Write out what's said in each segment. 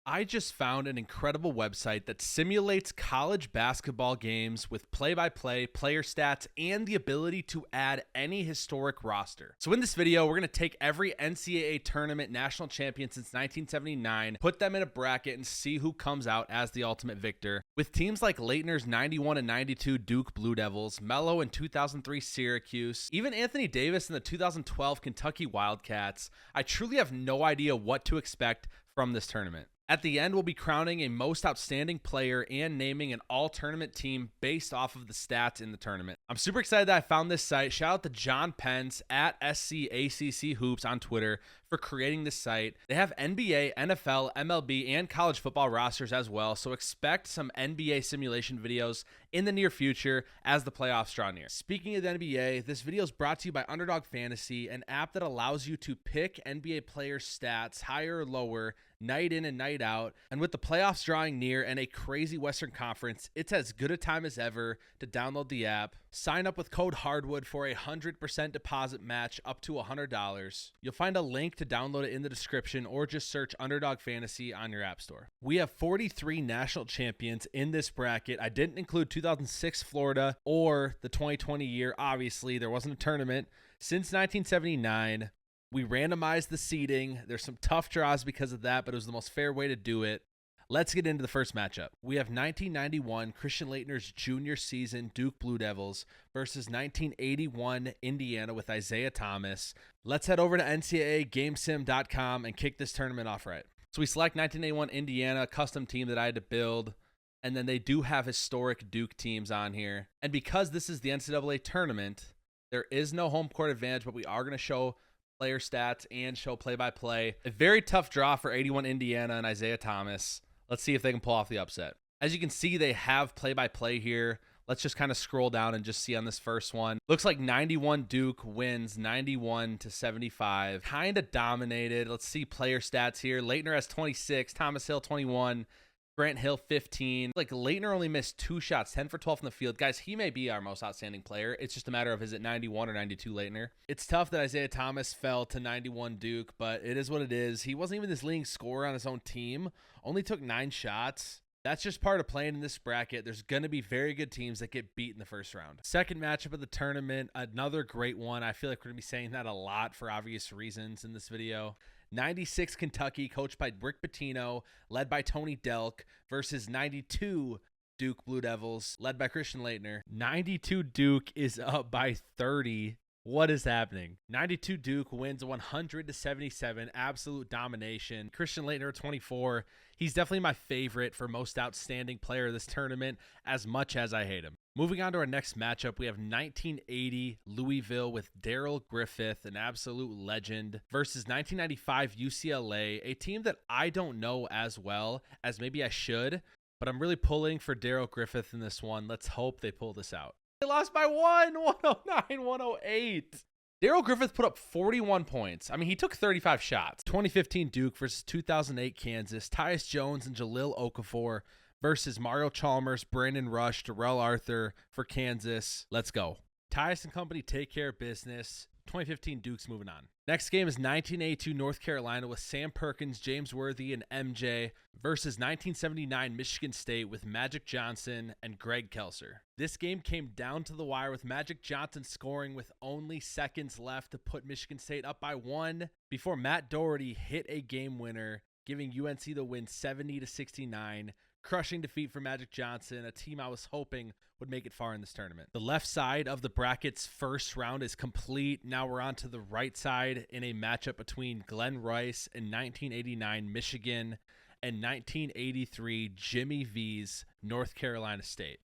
I just found an incredible website that simulates college basketball games with play-by-play, player stats, and the ability to add any historic roster. So in this video, we're going to take every NCAA Tournament National Champion since 1979, put them in a bracket, and see who comes out as the ultimate victor. With teams like Leitner's 91 and 92 Duke Blue Devils, Melo in 2003 Syracuse, even Anthony Davis in the 2012 Kentucky Wildcats, I truly have no idea what to expect from this tournament. At the end, we'll be crowning a most outstanding player and naming an all-tournament team based off of the stats in the tournament. I'm super excited that I found this site. Shout out to John Pence at SCACC Hoops on Twitter for creating this site. They have NBA, NFL, MLB, and college football rosters as well, so expect some NBA simulation videos in the near future as the playoffs draw near. Speaking of the NBA, this video is brought to you by Underdog Fantasy, an app that allows you to pick NBA players' stats higher or lower night in and night out. And with the playoffs drawing near and a crazy Western Conference, it's as good a time as ever to download the app. Sign up with code Hardwood for a 100% deposit match up to $100. You'll find a link to download it in the description or just search Underdog Fantasy on your app store. We have 43 national champions in this bracket. I didn't include 2006 Florida or the 2020 year. Obviously, there wasn't a tournament since 1979. We randomized the seeding. There's some tough draws because of that, but it was the most fair way to do it. Let's get into the first matchup. We have 1991 Christian Laettner's junior season Duke Blue Devils versus 1981 Indiana with Isaiah Thomas. Let's head over to NCAAGamesim.com and kick this tournament off right. So we select 1981 Indiana, a custom team that I had to build, and then they do have historic Duke teams on here. And because this is the NCAA tournament, there is no home court advantage, but we are going to show player stats and show play-by-play. A very tough draw for 81 Indiana and Isaiah Thomas. Let's see if they can pull off the upset. As you can see, they have play-by-play here. Let's just kind of scroll down and just see on this first one. Looks like 91 Duke wins 91-75. Kind of dominated. Let's see player stats here. Laettner has 26, Thomas Hill 21, Grant Hill 15. Like Laettner only missed 2 shots, 10 for 12 from the field. Guys, he may be our most outstanding player. It's just a matter of is it 91 or 92 Laettner. It's tough that Isaiah Thomas fell to 91 Duke, but it is what it is. He wasn't even this leading scorer on his own team. Only took 9 shots. That's just part of playing in this bracket. There's going to be very good teams that get beat in the first round. Second matchup of the tournament, another great one. I feel like we're going to be saying that a lot for obvious reasons in this video. 96 Kentucky, coached by Rick Pitino, led by Tony Delk, versus 92 Duke Blue Devils, led by Christian Laettner. 92 Duke is up by 30. What is happening? 92 Duke wins 100-77, absolute domination. Christian Laettner at 24. He's definitely my favorite for most outstanding player of this tournament, as much as I hate him. Moving on to our next matchup, we have 1980 Louisville with Daryl Griffith, an absolute legend, versus 1995 UCLA, a team that I don't know as well as maybe I should, but I'm really pulling for Daryl Griffith in this one. Let's hope they pull this out. They lost by 109-108. Daryl Griffith put up 41 points. I mean, he took 35 shots. 2015 Duke versus 2008 Kansas. Tyus Jones and Jalil Okafor versus Mario Chalmers, Brandon Rush, Darrell Arthur for Kansas. Let's go. Tyus and company take care of business. 2015 Duke's moving on. Next game is 1982 North Carolina with Sam Perkins, James Worthy, and MJ versus 1979 Michigan State with Magic Johnson and Greg Kelser. This game came down to the wire with Magic Johnson scoring with only seconds left to put Michigan State up by 1 before Matt Doherty hit a game winner, giving UNC the win 70-69. Crushing defeat for Magic Johnson, a team I was hoping would make it far in this tournament. The left side of the bracket's first round is complete. Now we're on to the right side in a matchup between Glenn Rice and 1989 Michigan and 1983 Jimmy V's North Carolina State.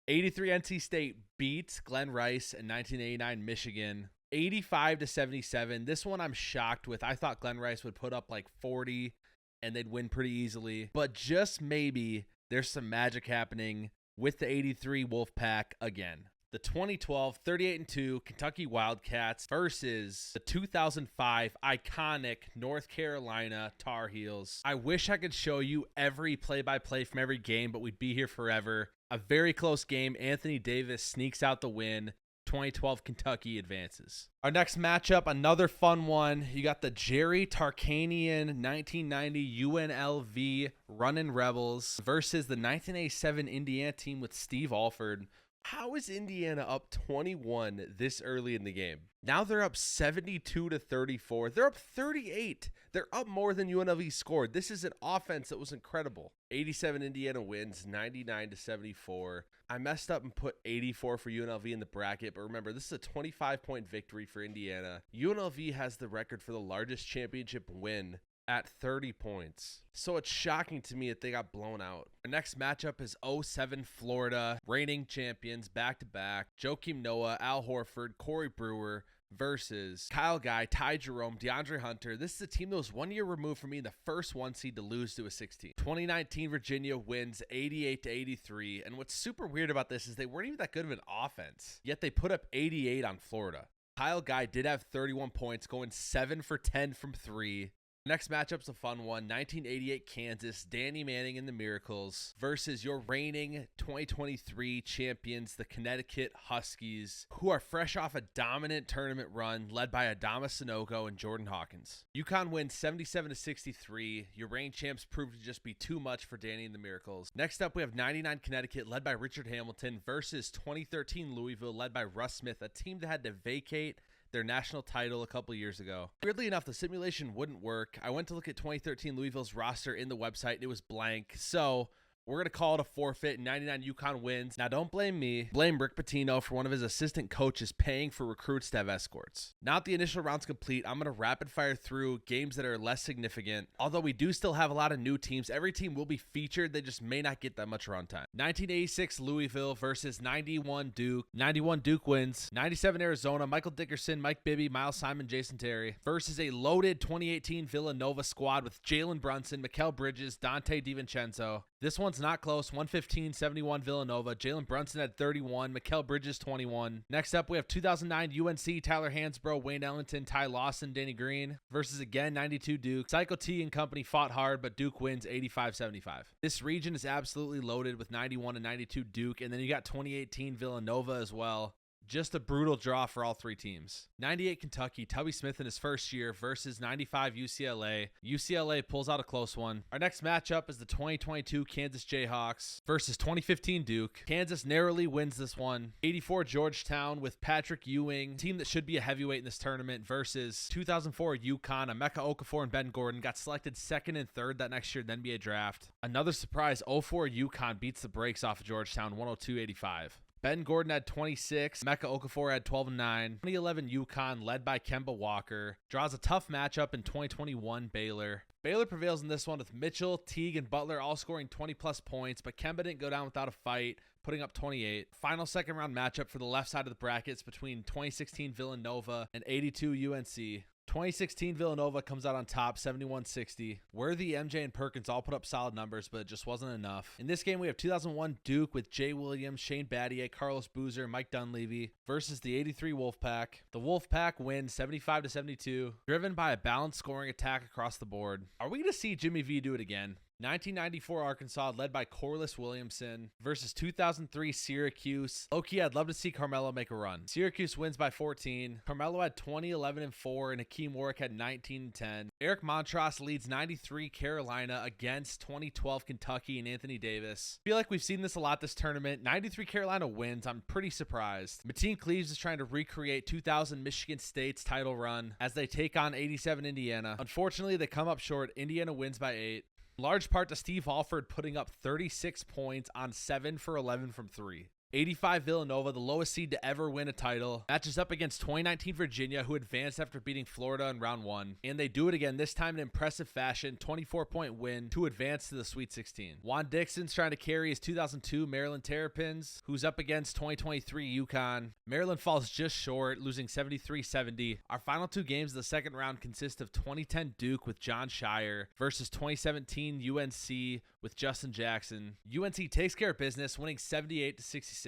83 NC State beats Glenn Rice and 1989 Michigan 85-77. This one I'm shocked with. I thought Glenn Rice would put up like 40 and they'd win pretty easily. But just maybe there's some magic happening with the 83 Wolfpack again. The 2012 38-2 Kentucky Wildcats versus the 2005 iconic North Carolina Tar Heels. I wish I could show you every play-by-play from every game, but we'd be here forever. A very close game. Anthony Davis sneaks out the win. 2012 Kentucky advances. Our next matchup, another fun one. You got the Jerry Tarkanian 1990 UNLV Runnin' Rebels versus the 1987 Indiana team with Steve Alford. How is Indiana up 21 this early in the game? Now they're up 72-34. They're up 38. They're up more than UNLV scored. This is an offense that was incredible. 87 Indiana wins, 99-74. I messed up and put 84 for UNLV in the bracket, but remember, this is a 25-point victory for Indiana. UNLV has the record for the largest championship win at 30 points. So it's shocking to me that they got blown out. Our next matchup is 07 Florida, reigning champions back-to-back. Joakim Noah, Al Horford, Corey Brewer versus Kyle Guy, Ty Jerome, DeAndre Hunter. This is a team that was 1 year removed from being the first 1 seed to lose to a 16. 2019 Virginia wins 88-83. And what's super weird about this is they weren't even that good of an offense, yet they put up 88 on Florida. Kyle Guy did have 31 points, going 7 for 10 from 3. Next matchup's a fun one. 1988 Kansas, Danny Manning and the Miracles versus your reigning 2023 champions, the Connecticut Huskies, who are fresh off a dominant tournament run led by Adama Sanogo and Jordan Hawkins. UConn wins 77-63. Your reigning champs proved to just be too much for Danny and the Miracles. Next up, we have 99 Connecticut led by Richard Hamilton versus 2013 Louisville led by Russ Smith, a team that had to vacate their national title a couple years ago. Weirdly enough, the simulation wouldn't work. I went to look at 2013 Louisville's roster in the website and it was blank. So we're going to call it a forfeit. 99 UConn wins. Now, don't blame me. Blame Rick Pitino for one of his assistant coaches paying for recruits to have escorts. Now that the initial round's complete, I'm going to rapid fire through games that are less significant. Although we do still have a lot of new teams, every team will be featured. They just may not get that much run time. 1986 Louisville versus 91 Duke. 91 Duke wins. 97 Arizona, Michael Dickerson, Mike Bibby, Miles Simon, Jason Terry versus a loaded 2018 Villanova squad with Jalen Brunson, Mikal Bridges, Dante DiVincenzo. This one's not close. 115-71 Villanova. Jalen Brunson had 31. Mikal Bridges 21. Next up, we have 2009 UNC, Tyler Hansbrough, Wayne Ellington, Ty Lawson, Danny Green versus again 92 Duke. Psycho T and company fought hard, but Duke wins 85-75. This region is absolutely loaded with 91 and 92 Duke, and then you got 2018 Villanova as well. Just a brutal draw for all three teams. 98 Kentucky, Tubby Smith in his first year versus 95 UCLA. UCLA pulls out a close one. Our next matchup is the 2022 Kansas Jayhawks versus 2015 Duke. Kansas narrowly wins this one. 84 Georgetown with Patrick Ewing, team that should be a heavyweight in this tournament, versus 2004 UConn. Emeka Okafor and Ben Gordon got selected second and third that next year in the NBA draft. Another surprise, 04 UConn beats the brakes off of Georgetown 102-85. Ben Gordon had 26. Emeka Okafor had 12 and 9. 2011 UConn, led by Kemba Walker, draws a tough matchup in 2021 Baylor. Baylor prevails in this one with Mitchell, Teague, and Butler all scoring 20-plus points, but Kemba didn't go down without a fight, putting up 28. Final second-round matchup for the left side of the brackets between 2016 Villanova and 82 UNC. 2016 Villanova comes out on top, 71-60. Worthy, MJ, and Perkins all put up solid numbers, but it just wasn't enough. In this game, we have 2001 Duke with Jay Williams, Shane Battier, Carlos Boozer, Mike Dunleavy versus the 83 Wolfpack. The Wolfpack wins 75-72, driven by a balanced scoring attack across the board. Are we going to see Jimmy V do it again? 1994 Arkansas, led by Corliss Williamson, versus 2003 Syracuse. Low-key, I'd love to see Carmelo make a run. Syracuse wins by 14. Carmelo had 20, 11, and 4, and Hakeem Warwick had 19 and 10. Eric Montross leads 93 Carolina against 2012 Kentucky and Anthony Davis. I feel like we've seen this a lot this tournament. 93 Carolina wins. I'm pretty surprised. Mateen Cleaves is trying to recreate 2000 Michigan State's title run as they take on 87 Indiana. Unfortunately, they come up short. Indiana wins by 8. Large part to Steve Alford putting up 36 points on 7 for 11 from 3. 85 Villanova, the lowest seed to ever win a title, matches up against 2019 Virginia, who advanced after beating Florida in round 1. And they do it again, this time in impressive fashion, 24-point win to advance to the Sweet 16. Juan Dixon's trying to carry his 2002 Maryland Terrapins, who's up against 2023 UConn. Maryland falls just short, losing 73-70. Our final two games of the second round consist of 2010 Duke with John Shire versus 2017 UNC with Justin Jackson. UNC takes care of business, winning 78-66.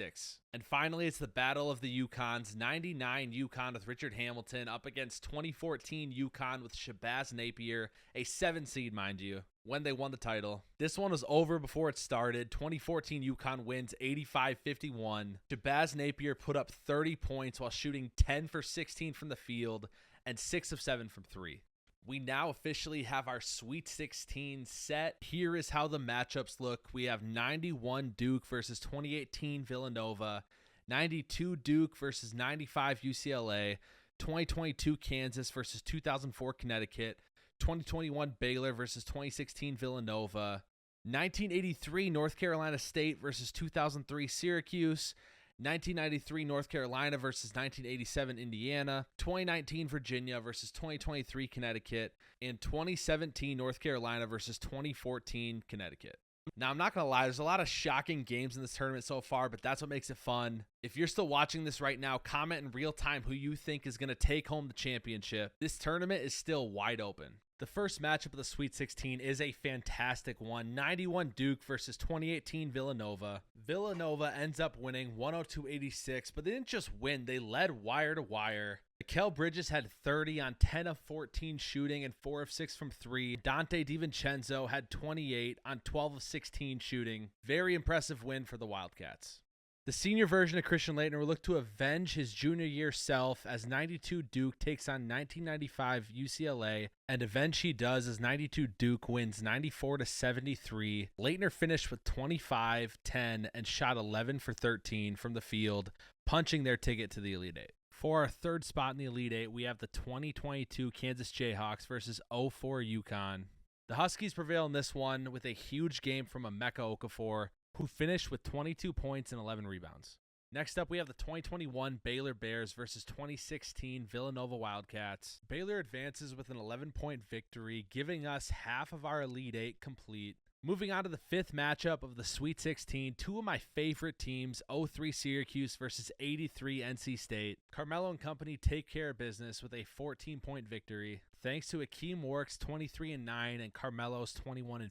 And finally, it's the battle of the UConns. 99 UConn with Richard Hamilton up against 2014 UConn with Shabazz Napier, a 7 seed, mind you. when they won the title. This one was over before it started. 2014 UConn wins 85-51. Shabazz Napier put up 30 points while shooting 10 for 16 from the field and 6 of 7 from 3. We now officially have our Sweet 16 set. Here is how the matchups look. We have 91 Duke versus 2018 Villanova, 92 Duke versus 95 UCLA, 2022 Kansas versus 2004 Connecticut, 2021 Baylor versus 2016 Villanova, 1983 North Carolina State versus 2003 Syracuse, 1993 North Carolina versus 1987 Indiana, 2019 Virginia versus 2023 Connecticut, and 2017 North Carolina versus 2014 Connecticut. Now, I'm not going to lie, there's a lot of shocking games in this tournament so far, but that's what makes it fun. If you're still watching this right now, comment in real time who you think is going to take home the championship. This tournament is still wide open. The first matchup of the Sweet 16 is a fantastic one. 91 Duke versus 2018 Villanova. Villanova ends up winning 102-86, but they didn't just win. They led wire to wire. Mikal Bridges had 30 on 10 of 14 shooting and 4 of 6 from 3. Dante DiVincenzo had 28 on 12 of 16 shooting. Very impressive win for the Wildcats. The senior version of Christian Laettner will look to avenge his junior year self as 92 Duke takes on 1995 UCLA, and avenge he does as 92 Duke wins 94-73. Laettner finished with 25, 10, and shot 11 for 13 from the field, punching their ticket to the Elite Eight. For our third spot in the Elite Eight, we have the 2022 Kansas Jayhawks versus 04 UConn. The Huskies prevail in this one with a huge game from Emeka Okafor, who finished with 22 points and 11 rebounds. Next up, we have the 2021 Baylor Bears versus 2016 Villanova Wildcats. Baylor advances with an 11-point victory, giving us half of our Elite Eight complete. Moving on to the fifth matchup of the Sweet 16, two of my favorite teams, 03 Syracuse versus 83 NC State. Carmelo and company take care of business with a 14-point victory, thanks to Akeem Works' 23-9 and Carmelo's 21-15.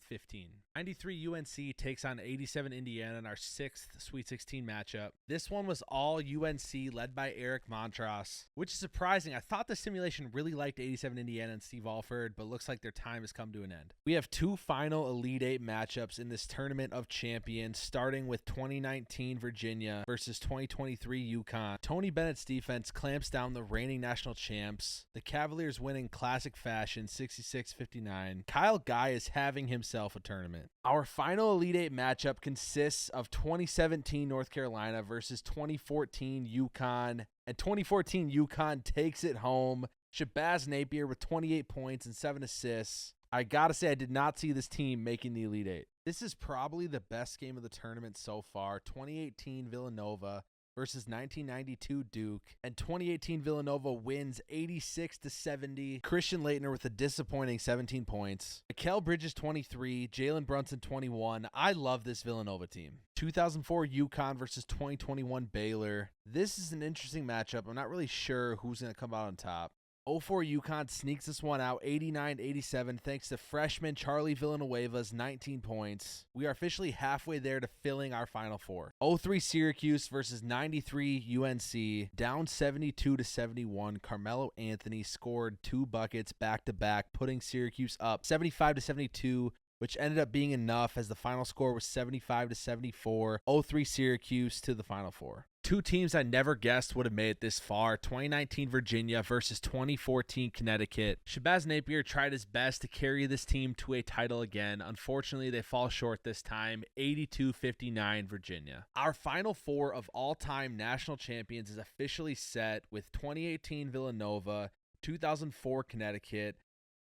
93 UNC takes on 87 Indiana in our sixth Sweet 16 matchup. This one was all UNC, led by Eric Montross, which is surprising. I thought the simulation really liked 87 Indiana and Steve Alford, but looks like their time has come to an end. We have two final Elite Eight matchups in this Tournament of Champions, starting with 2019 Virginia versus 2023 UConn. Tony Bennett's defense clamps down the reigning national champs. The Cavaliers win in classic fashion, 66-59. Kyle Guy is having himself a tournament. Our final Elite Eight matchup consists of 2017 North Carolina versus 2014 UConn, and 2014 UConn takes it home. Shabazz Napier with 28 points and 7 assists. I gotta say, I did not see this team making the Elite Eight. This is probably the best game of the tournament so far. 2018 Villanova versus 1992 Duke, and 2018 Villanova wins 86-70. Christian Laettner with a disappointing 17 points. Mikal Bridges 23, Jalen Brunson 21. I love this Villanova team. 2004 UConn versus 2021 Baylor. This is an interesting matchup. I'm not really sure who's going to come out on top. 04 UConn sneaks this one out 89-87 thanks to freshman Charlie Villanueva's 19 points. We are officially halfway there to filling our Final Four. 03 Syracuse versus 93 UNC, down 72-71. Carmelo Anthony scored 2 buckets back-to-back, putting Syracuse up 75-72, which ended up being enough as the final score was 75-74. 03 Syracuse to the Final Four. Two teams I never guessed would have made it this far. 2019 Virginia versus 2014 Connecticut. Shabazz Napier tried his best to carry this team to a title again. Unfortunately, they fall short this time, 82-59 Virginia. Our Final Four of all-time national champions is officially set with 2018 Villanova, 2004 Connecticut,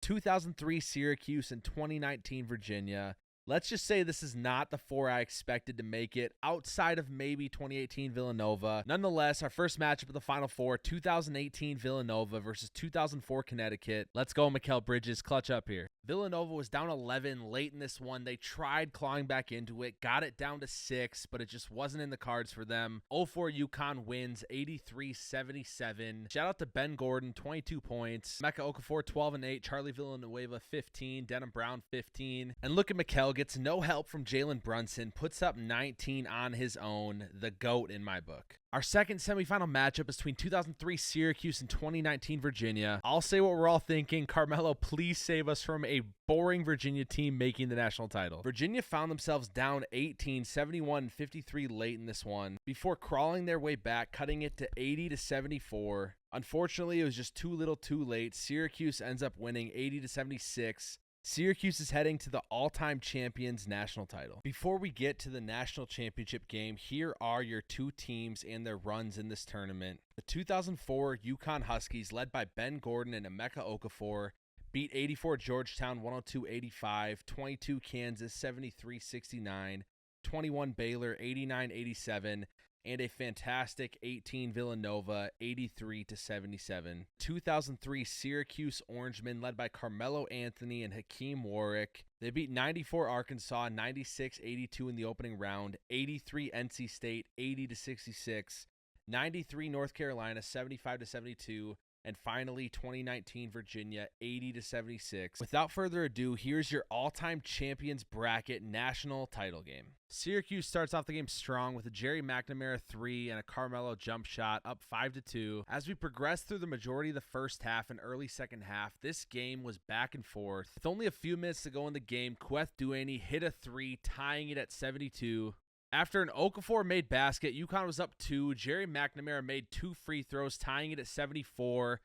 2003 Syracuse, and 2019 Virginia. Let's just say this is not the 4 I expected to make it, outside of maybe 2018 Villanova. Nonetheless, our first matchup of the Final Four, 2018 Villanova versus 2004 Connecticut. Let's go, Mikal Bridges. Clutch up here. Villanova was down 11 late in this one. They tried clawing back into it, got it down to 6, but it just wasn't in the cards for them. 04 UConn wins 83-77. Shout out to Ben Gordon, 22 points. Emeka Okafor, 12 and 8. Charlie Villanueva, 15. Denham Brown, 15. And look at Mikal gets no help from Jalen Brunson, puts up 19 on his own, the GOAT in my book. Our second semifinal matchup is between 2003 Syracuse and 2019 Virginia. I'll say what we're all thinking. Carmelo, please save us from a boring Virginia team making the national title. Virginia found themselves down 18, 71-53 late in this one, before crawling their way back, cutting it to 80-74. Unfortunately, it was just too little too late. Syracuse ends up winning 80-76. Syracuse is heading to the all-time champions national title. Before we get to the national championship game, here are your two teams and their runs in this tournament. The 2004 UConn Huskies, led by Ben Gordon and Emeka Okafor, beat 84 Georgetown 102-85, 22 Kansas 73-69, 21 Baylor 89-87, and a fantastic 18 Villanova 83-77. 2003 Syracuse Orangemen, led by Carmelo Anthony and Hakeem Warwick. They beat 94 Arkansas 96-82 in the opening round, 83 NC State 80-66, 93 North Carolina 75-72, and finally 2019 Virginia 80-76. Without further ado, here's your all-time champions bracket national title game. Syracuse starts off the game strong with a Jerry McNamara 3 and a Carmelo jump shot, up 5-2. As we progress through the majority of the first half and early second half, this game was back and forth. With only a few minutes to go in the game, Kueth Duaney hit a 3, tying it at 72. After an Okafor made basket, UConn was up 2. Jerry McNamara made 2 free throws, tying it at 74.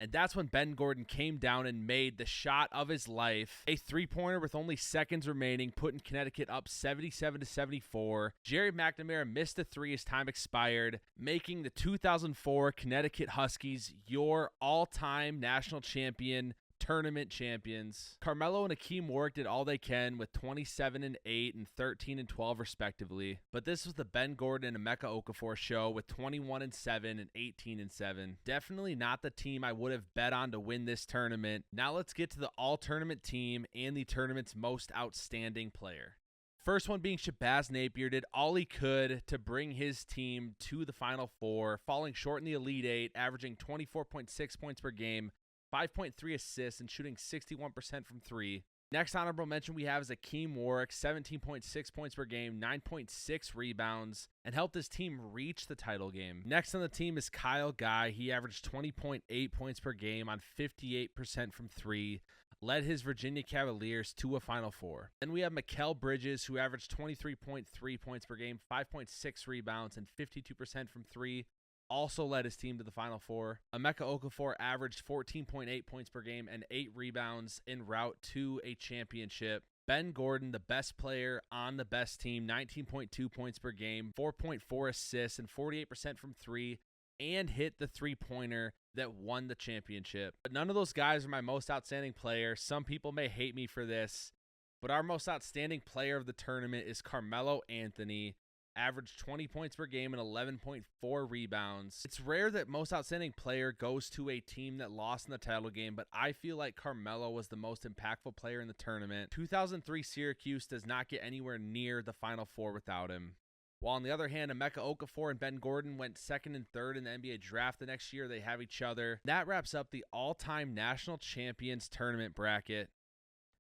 And that's when Ben Gordon came down and made the shot of his life. A three-pointer with only seconds remaining, putting Connecticut up 77-74. Jerry McNamara missed a 3 as time expired, making the 2004 Connecticut Huskies your all-time national champion, tournament champions. Carmelo and Hakeem Warwick did all they can with 27-8 and 13-12 respectively. But this was the Ben Gordon and Emeka Okafor show with 21-7 and 18-7. Definitely not the team I would have bet on to win this tournament. Now let's get to the all-tournament team and the tournament's most outstanding player. First one being Shabazz Napier did all he could to bring his team to the Final Four, falling short in the Elite Eight, averaging 24.6 points per game, 5.3 assists, and shooting 61% from 3. Next honorable mention we have is Hakeem Warwick, 17.6 points per game, 9.6 rebounds, and helped his team reach the title game. Next on the team is Kyle Guy. He averaged 20.8 points per game on 58% from 3, led his Virginia Cavaliers to a Final Four. Then we have Mikal Bridges, who averaged 23.3 points per game, 5.6 rebounds, and 52% from 3. Also led his team to the Final Four. Emeka Okafor averaged 14.8 points per game and 8 rebounds en route to a championship. Ben Gordon, the best player on the best team, 19.2 points per game, 4.4 assists, and 48% from 3, and hit the three-pointer that won the championship. But none of those guys are my most outstanding player. Some people may hate me for this, but our most outstanding player of the tournament is Carmelo Anthony. Averaged 20 points per game and 11.4 rebounds. It's rare that most outstanding player goes to a team that lost in the title game, but I feel like Carmelo was the most impactful player in the tournament. 2003 Syracuse does not get anywhere near the Final Four without him. While on the other hand, Emeka Okafor and Ben Gordon went second and third in the NBA draft the next year. They have each other. That wraps up the all-time national champions tournament bracket.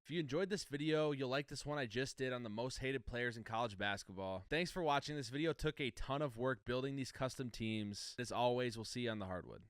If you enjoyed this video, you'll like this one I just did on the most hated players in college basketball. Thanks for watching. This video took a ton of work building these custom teams. As always, we'll see you on the hardwood.